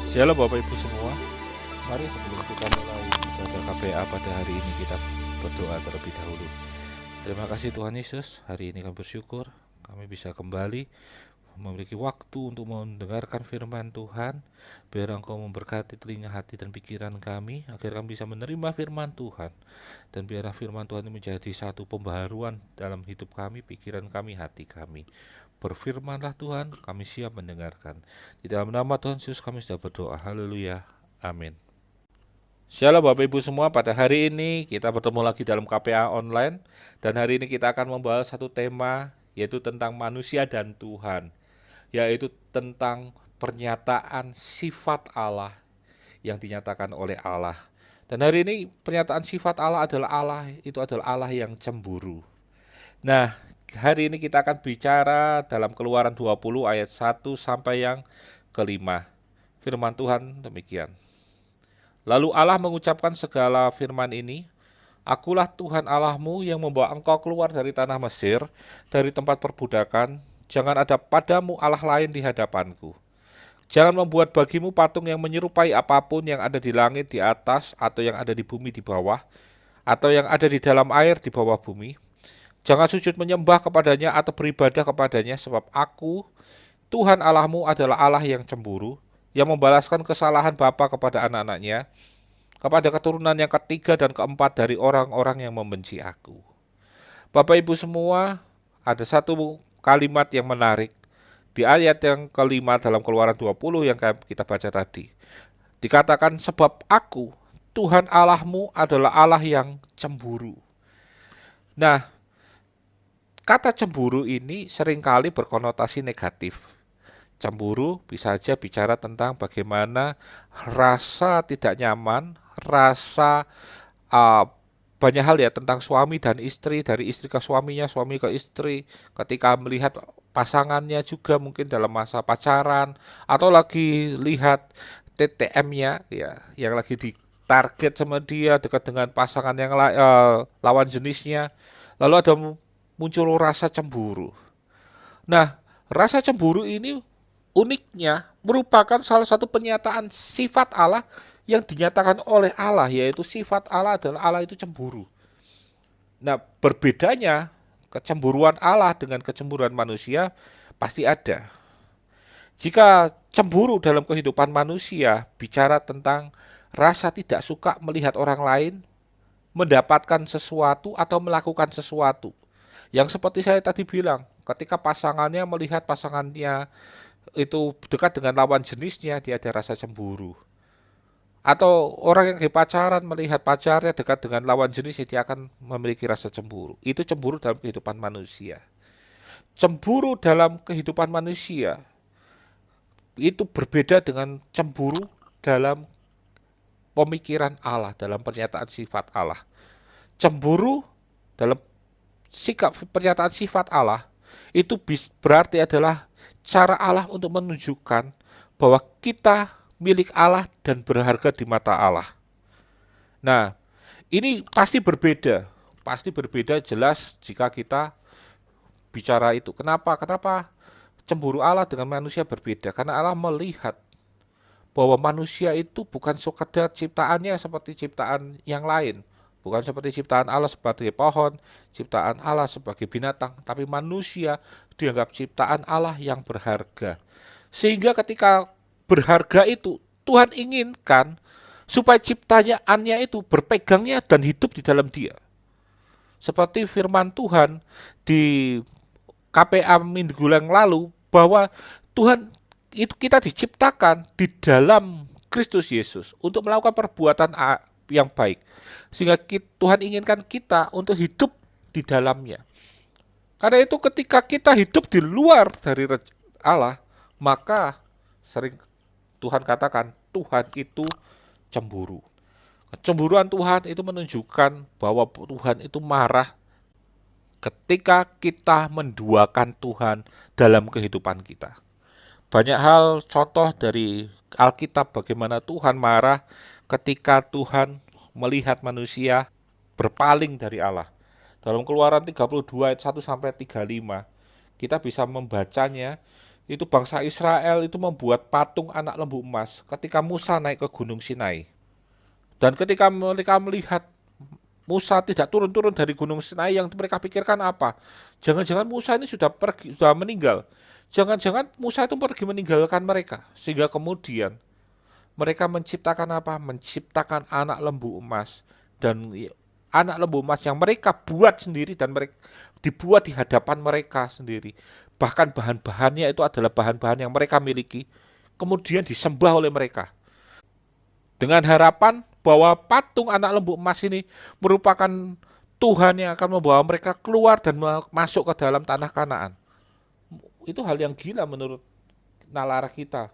Shalom Bapak Ibu semua. Mari sebelum kita mulai ibadah KPA pada hari ini kita berdoa terlebih dahulu. Terima kasih Tuhan Yesus, hari ini kami bersyukur kami bisa kembali memiliki waktu untuk mendengarkan firman Tuhan. Biar Engkau memberkati telinga hati dan pikiran kami agar kami bisa menerima firman Tuhan. Dan biarlah firman Tuhan ini menjadi satu pembaharuan dalam hidup kami, pikiran kami, hati kami. Berfirmanlah Tuhan, kami siap mendengarkan. Di dalam nama Tuhan Yesus kami sudah berdoa. Haleluya. Amin. Shalom Bapak Ibu semua, pada hari ini kita bertemu lagi dalam KPA online. Dan hari ini kita akan membahas satu tema, yaitu tentang manusia dan Tuhan, yaitu tentang pernyataan sifat Allah yang dinyatakan oleh Allah. Dan hari ini pernyataan sifat Allah itu adalah Allah yang cemburu. Nah, hari ini kita akan bicara dalam Keluaran 20 ayat 1 sampai yang kelima. Firman Tuhan demikian. Lalu Allah mengucapkan segala firman ini, Akulah Tuhan Allahmu yang membawa engkau keluar dari tanah Mesir, dari tempat perbudakan. Jangan ada padamu Allah lain di hadapanku. Jangan membuat bagimu patung yang menyerupai apapun yang ada di langit di atas, atau yang ada di bumi di bawah, atau yang ada di dalam air di bawah bumi. Jangan sujud menyembah kepadanya atau beribadah kepadanya, sebab Aku, Tuhan Allahmu adalah Allah yang cemburu, yang membalaskan kesalahan bapa kepada anak-anaknya, kepada keturunan yang ketiga dan keempat dari orang-orang yang membenci Aku. Bapak Ibu semua, ada satu kalimat yang menarik di ayat yang kelima dalam Keluaran 20 yang kita baca tadi. Dikatakan, sebab Aku, Tuhan Allahmu adalah Allah yang cemburu. Nah, kata cemburu ini seringkali berkonotasi negatif. Cemburu bisa saja bicara tentang bagaimana rasa tidak nyaman, rasa banyak hal ya tentang suami dan istri, dari istri ke suaminya, suami ke istri, ketika melihat pasangannya juga mungkin dalam masa pacaran, atau lagi lihat TTM-nya ya, yang lagi ditarget sama dia dekat dengan pasangan yang lawan jenisnya, lalu ada muncul rasa cemburu. Nah, rasa cemburu ini uniknya merupakan salah satu penyataan sifat Allah yang dinyatakan oleh Allah, yaitu sifat Allah adalah Allah itu cemburu. Nah, berbedanya kecemburuan Allah dengan kecemburuan manusia pasti ada. Jika cemburu dalam kehidupan manusia bicara tentang rasa tidak suka melihat orang lain mendapatkan sesuatu atau melakukan sesuatu. Yang seperti saya tadi bilang, ketika pasangannya melihat pasangannya itu dekat dengan lawan jenisnya, dia ada rasa cemburu. Atau orang yang pacaran melihat pacarnya dekat dengan lawan jenisnya, dia akan memiliki rasa cemburu. Itu cemburu dalam kehidupan manusia. Cemburu dalam kehidupan manusia itu berbeda dengan cemburu dalam pemikiran Allah, dalam pernyataan sifat Allah. Cemburu dalam sikap pernyataan sifat Allah itu berarti adalah cara Allah untuk menunjukkan bahwa kita milik Allah dan berharga di mata Allah. Nah, ini pasti berbeda jelas jika kita bicara itu. Kenapa? Cemburu Allah dengan manusia berbeda? Karena Allah melihat bahwa manusia itu bukan sekedar ciptaannya seperti ciptaan yang lain. Bukan seperti ciptaan Allah sebagai pohon, ciptaan Allah sebagai binatang, tapi manusia dianggap ciptaan Allah yang berharga. Sehingga ketika berharga itu, Tuhan inginkan supaya ciptaannya itu berpegangnya dan hidup di dalam dia. Seperti firman Tuhan di KPA minggu yang lalu, bahwa Tuhan itu kita diciptakan di dalam Kristus Yesus untuk melakukan perbuatan yang baik, sehingga Tuhan inginkan kita untuk hidup di dalamnya. Karena itu ketika kita hidup di luar dari Allah, maka sering Tuhan katakan Tuhan itu cemburu. Kecemburuan Tuhan itu menunjukkan bahwa Tuhan itu marah ketika kita menduakan Tuhan dalam kehidupan kita. Banyak hal contoh dari Alkitab bagaimana Tuhan marah ketika Tuhan melihat manusia berpaling dari Allah. Dalam Keluaran 32 ayat 1 sampai 35, kita bisa membacanya Itu bangsa Israel itu membuat patung anak lembu emas ketika Musa naik ke Gunung Sinai. Dan ketika mereka melihat Musa tidak turun-turun dari Gunung Sinai, yang mereka pikirkan apa? Jangan-jangan Musa ini sudah pergi, sudah meninggal. Jangan-jangan Musa itu pergi meninggalkan mereka. Sehingga kemudian mereka menciptakan apa? Menciptakan anak lembu emas. Dan anak lembu emas yang mereka buat sendiri dan mereka dibuat di hadapan mereka sendiri. Bahkan bahan-bahannya itu adalah bahan-bahan yang mereka miliki, kemudian disembah oleh mereka. Dengan harapan bahwa patung anak lembu emas ini merupakan Tuhan yang akan membawa mereka keluar dan masuk ke dalam tanah Kanaan. Itu hal yang gila menurut nalar kita.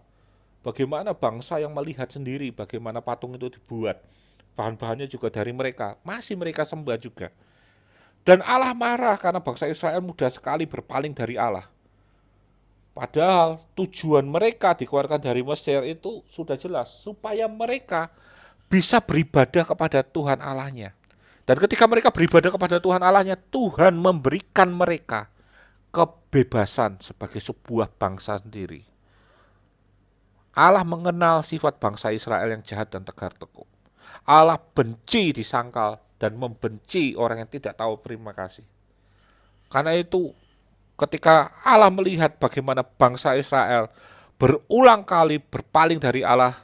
Bagaimana bangsa yang melihat sendiri bagaimana patung itu dibuat. Bahan-bahannya juga dari mereka, masih mereka sembah juga. Dan Allah marah karena bangsa Israel mudah sekali berpaling dari Allah. Padahal tujuan mereka dikeluarkan dari Mesir itu sudah jelas, supaya mereka bisa beribadah kepada Tuhan Allahnya. Dan ketika mereka beribadah kepada Tuhan Allahnya, Tuhan memberikan mereka kebebasan sebagai sebuah bangsa sendiri. Allah mengenal sifat bangsa Israel yang jahat dan tegar tengkuk. Allah benci disangkal dan membenci orang yang tidak tahu terima kasih. Karena itu ketika Allah melihat bagaimana bangsa Israel berulang kali berpaling dari Allah,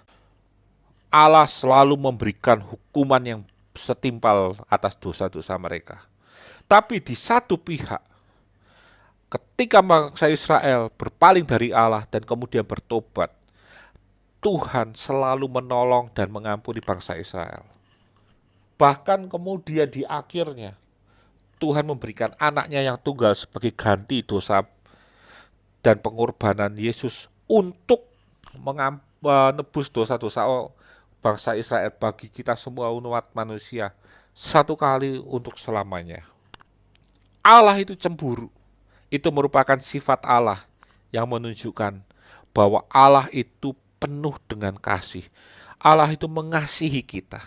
Allah selalu memberikan hukuman yang setimpal atas dosa-dosa mereka. Tapi di satu pihak, ketika bangsa Israel berpaling dari Allah dan kemudian bertobat, Tuhan selalu menolong dan mengampuni bangsa Israel. Bahkan kemudian di akhirnya, Tuhan memberikan anaknya yang tunggal sebagai ganti dosa dan pengorbanan Yesus untuk menebus dosa-dosa bangsa Israel bagi kita semua umat manusia satu kali untuk selamanya. Allah itu cemburu. Itu merupakan sifat Allah yang menunjukkan bahwa Allah itu penuh dengan kasih. Allah itu mengasihi kita.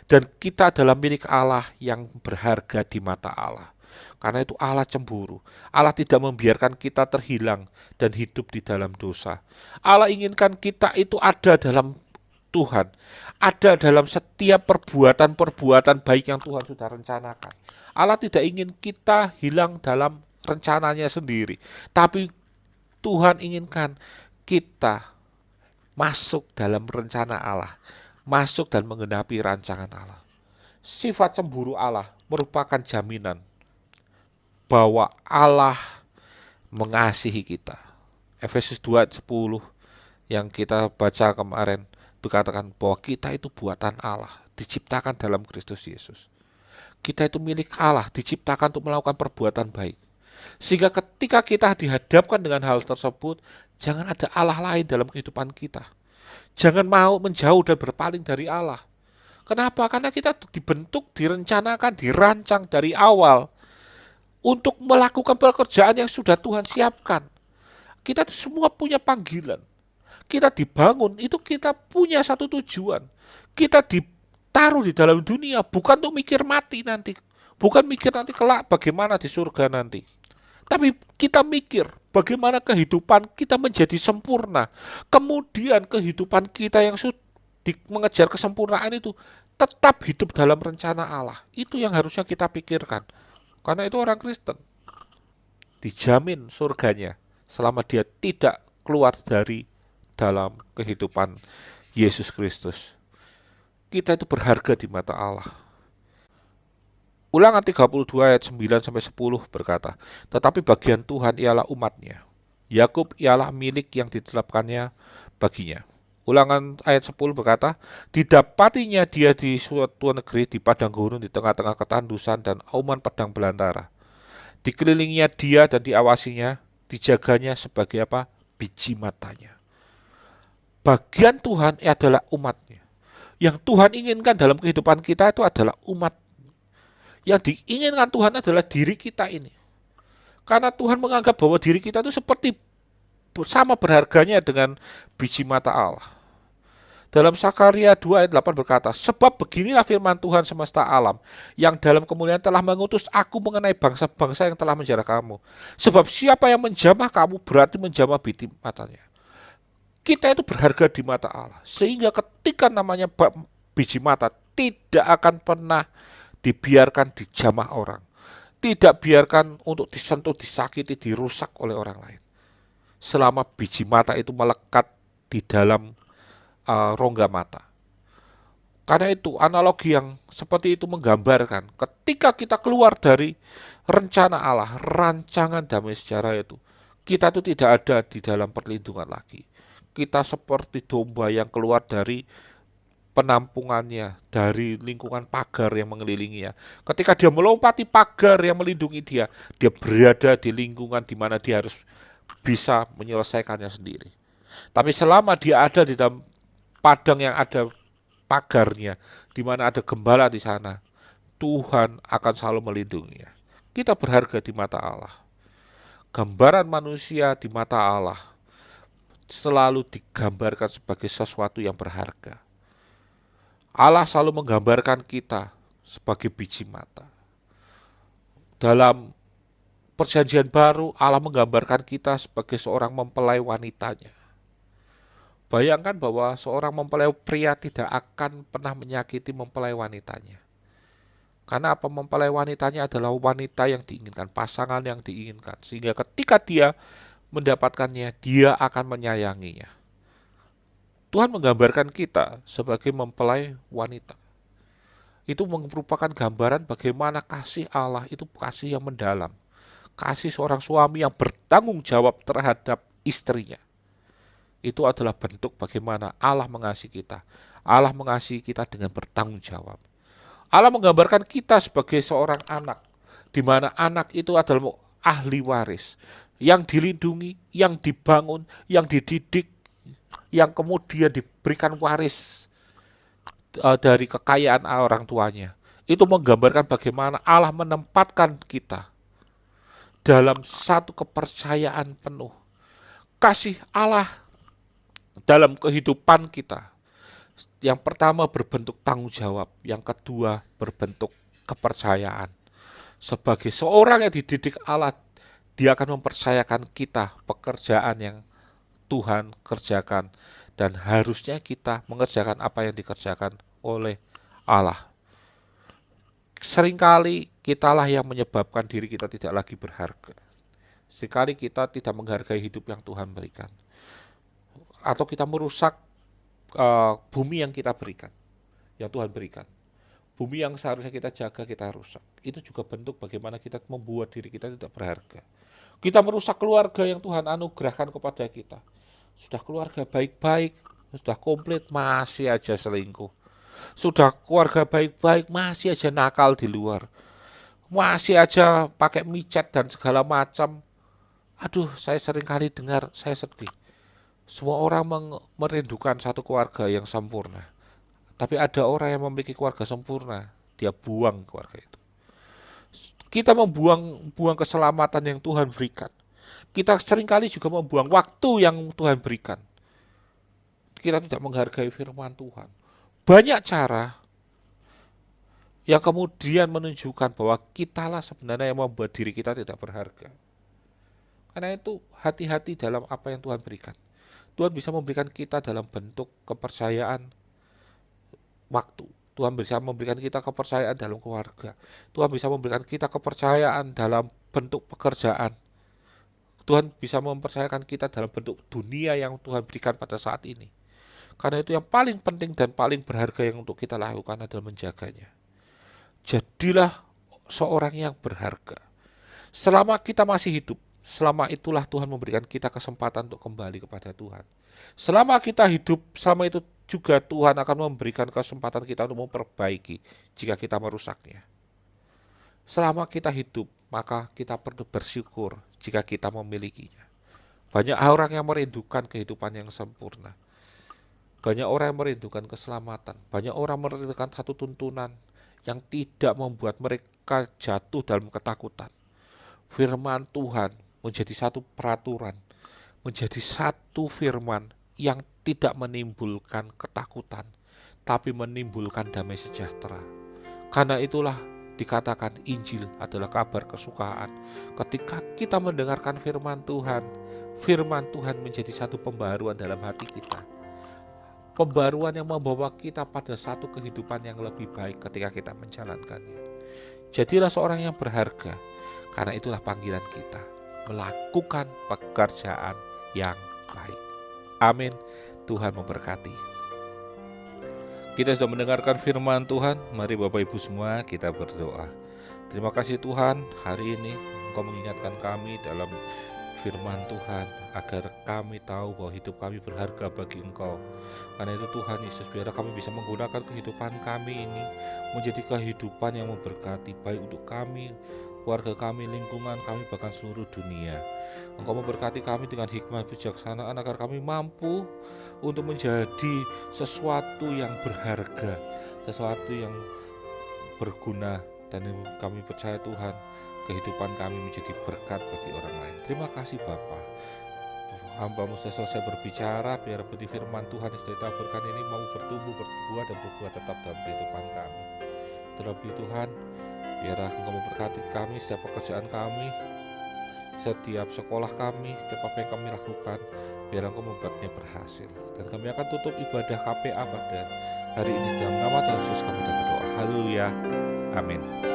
Dan kita adalah milik Allah yang berharga di mata Allah. Karena itu Allah cemburu. Allah tidak membiarkan kita terhilang dan hidup di dalam dosa. Allah inginkan kita itu ada dalam Tuhan. Ada dalam setiap perbuatan-perbuatan baik yang Tuhan sudah rencanakan. Allah tidak ingin kita hilang dalam rencananya sendiri. Tapi Tuhan inginkan kita masuk dalam rencana Allah. Masuk dan menggenapi rancangan Allah. Sifat cemburu Allah merupakan jaminan bahwa Allah mengasihi kita. Efesus 2:10 yang kita baca kemarin berkatakan bahwa kita itu buatan Allah, diciptakan dalam Kristus Yesus. Kita itu milik Allah, diciptakan untuk melakukan perbuatan baik. Sehingga ketika kita dihadapkan dengan hal tersebut, jangan ada Allah lain dalam kehidupan kita. Jangan mau menjauh dan berpaling dari Allah. Kenapa? Karena kita dibentuk, direncanakan, dirancang dari awal untuk melakukan pekerjaan yang sudah Tuhan siapkan. Kita semua punya panggilan. Kita dibangun, itu kita punya satu tujuan. Kita ditaruh di dalam dunia bukan untuk mikir mati nanti. Bukan mikir nanti kelak bagaimana di surga nanti. Tapi kita mikir bagaimana kehidupan kita menjadi sempurna. Kemudian kehidupan kita yang mengejar kesempurnaan itu tetap hidup dalam rencana Allah. Itu yang harusnya kita pikirkan. Karena itu orang Kristen dijamin surganya selama dia tidak keluar dari dalam kehidupan Yesus Kristus. Kita itu berharga di mata Allah. Ulangan 32 ayat 9-10 berkata, tetapi bagian Tuhan ialah umatnya. Yakub ialah milik yang ditetapkannya baginya. Ulangan ayat 10 berkata, didapatinya dia di suatu negeri di padang gurun di tengah-tengah ketandusan dan auman padang belantara. Dikelilinginya dia dan diawasinya, dijaganya sebagai apa? Biji matanya. Bagian Tuhan adalah umatnya. Yang Tuhan inginkan dalam kehidupan kita itu adalah umat. Yang diinginkan Tuhan adalah diri kita ini. Karena Tuhan menganggap bahwa diri kita itu seperti sama berharganya dengan biji mata Allah. Dalam Sakaria 2 ayat 8 berkata, sebab beginilah firman Tuhan semesta alam, yang dalam kemuliaan telah mengutus aku mengenai bangsa-bangsa yang telah menjara kamu. Sebab siapa yang menjamah kamu berarti menjamah biji matanya. Kita itu berharga di mata Allah, sehingga ketika namanya biji mata tidak akan pernah dibiarkan dijamah orang. Tidak biarkan untuk disentuh, disakiti, dirusak oleh orang lain. Selama biji mata itu melekat di dalam rongga mata. Karena itu analogi yang seperti itu menggambarkan ketika kita keluar dari rencana Allah, rancangan damai sejarah itu, kita itu tidak ada di dalam perlindungan lagi. Kita seperti domba yang keluar dari penampungannya, dari lingkungan pagar yang mengelilinginya. Ketika dia melompati pagar yang melindungi dia berada di lingkungan di mana dia harus bisa menyelesaikannya sendiri. Tapi selama dia ada di dalam padang yang ada pagarnya, di mana ada gembala di sana, Tuhan akan selalu melindunginya. Kita berharga di mata Allah. Gambaran manusia di mata Allah selalu digambarkan sebagai sesuatu yang berharga. Allah selalu menggambarkan kita sebagai biji mata. Dalam Perjanjian Baru, Allah menggambarkan kita sebagai seorang mempelai wanitanya. Bayangkan bahwa seorang mempelai pria tidak akan pernah menyakiti mempelai wanitanya. Karena apa? Mempelai wanitanya adalah wanita yang diinginkan, pasangan yang diinginkan. Sehingga ketika dia mendapatkannya, dia akan menyayanginya. Tuhan menggambarkan kita sebagai mempelai wanita. Itu merupakan gambaran bagaimana kasih Allah itu kasih yang mendalam. Kasih seorang suami yang bertanggung jawab terhadap istrinya. Itu adalah bentuk bagaimana Allah mengasihi kita. Allah mengasihi kita dengan bertanggung jawab. Allah menggambarkan kita sebagai seorang anak, di mana anak itu adalah ahli waris, yang dilindungi, yang dibangun, yang dididik, yang kemudian diberikan waris dari kekayaan orang tuanya. Itu menggambarkan bagaimana Allah menempatkan kita dalam satu kepercayaan penuh. Kasih Allah dalam kehidupan kita, yang pertama berbentuk tanggung jawab, yang kedua berbentuk kepercayaan. Sebagai seorang yang dididik Allah, dia akan mempercayakan kita pekerjaan yang Tuhan kerjakan, dan harusnya kita mengerjakan apa yang dikerjakan oleh Allah. Seringkali kitalah yang menyebabkan diri kita tidak lagi berharga. Sekali kita tidak menghargai hidup yang Tuhan berikan, atau kita merusak bumi yang kita berikan, yang Tuhan berikan. Bumi yang seharusnya kita jaga, kita rusak. Itu juga bentuk bagaimana kita membuat diri kita tidak berharga. Kita merusak keluarga yang Tuhan anugerahkan kepada kita. Sudah keluarga baik-baik, sudah komplit, masih aja selingkuh. Sudah keluarga baik-baik, masih aja nakal di luar. Masih aja pakai micet dan segala macam. Aduh, saya sering kali dengar, saya sedih. Semua orang merindukan satu keluarga yang sempurna. Tapi ada orang yang memiliki keluarga sempurna, dia buang keluarga itu. Kita membuang keselamatan yang Tuhan berikan. Kita seringkali juga membuang waktu yang Tuhan berikan. Kita tidak menghargai firman Tuhan. Banyak cara yang kemudian menunjukkan bahwa kitalah sebenarnya yang membuat diri kita tidak berharga. Karena itu hati-hati dalam apa yang Tuhan berikan. Tuhan bisa memberikan kita dalam bentuk kepercayaan waktu. Tuhan bisa memberikan kita kepercayaan dalam keluarga. Tuhan bisa memberikan kita kepercayaan dalam bentuk pekerjaan. Tuhan bisa mempercayakan kita dalam bentuk dunia yang Tuhan berikan pada saat ini. Karena itu yang paling penting dan paling berharga yang untuk kita lakukan adalah menjaganya. Jadilah seorang yang berharga. Selama kita masih hidup, selama itulah Tuhan memberikan kita kesempatan untuk kembali kepada Tuhan. Selama kita hidup, selama itu juga Tuhan akan memberikan kesempatan kita untuk memperbaiki jika kita merusaknya. Selama kita hidup, maka kita perlu bersyukur jika kita memilikinya. Banyak orang yang merindukan kehidupan yang sempurna. Banyak orang yang merindukan keselamatan. Banyak orang merindukan satu tuntunan yang tidak membuat mereka jatuh dalam ketakutan. Firman Tuhan menjadi satu peraturan, menjadi satu firman yang tidak menimbulkan ketakutan, tapi menimbulkan damai sejahtera. Karena itulah dikatakan Injil adalah kabar kesukaan. Ketika kita mendengarkan firman Tuhan menjadi satu pembaruan dalam hati kita. Pembaruan yang membawa kita pada satu kehidupan yang lebih baik ketika kita menjalankannya. Jadilah seorang yang berharga, karena itulah panggilan kita, melakukan pekerjaan yang baik. Amin. Tuhan memberkati. Kita sudah mendengarkan firman Tuhan. Mari Bapak Ibu semua kita berdoa. Terima kasih Tuhan, hari ini Engkau mengingatkan kami dalam firman Tuhan, agar kami tahu bahwa hidup kami berharga bagi Engkau. Karena itu Tuhan Yesus, biarlah kami bisa menggunakan kehidupan kami ini menjadi kehidupan yang memberkati, baik untuk kami, keluarga kami, lingkungan kami, bahkan seluruh dunia. Engkau memberkati kami dengan hikmah bijaksanaan agar kami mampu untuk menjadi sesuatu yang berharga, sesuatu yang berguna, dan kami percaya Tuhan, kehidupan kami menjadi berkat bagi orang lain. Terima kasih Bapa. Hamba-Mu sudah selesai berbicara, biar benih firman Tuhan yang sudah ditaburkan ini mau bertumbuh, berbuah, dan berbuah tetap dalam kehidupan kami. Terlebih Tuhan, biarlah Engkau memberkati kami, setiap pekerjaan kami, setiap sekolah kami, setiap apa yang kami lakukan, biar Engkau membuatnya berhasil. Dan kami akan tutup ibadah KPA pada hari ini. Dalam nama Tuhan Yesus kami berdoa. Haleluya. Amin.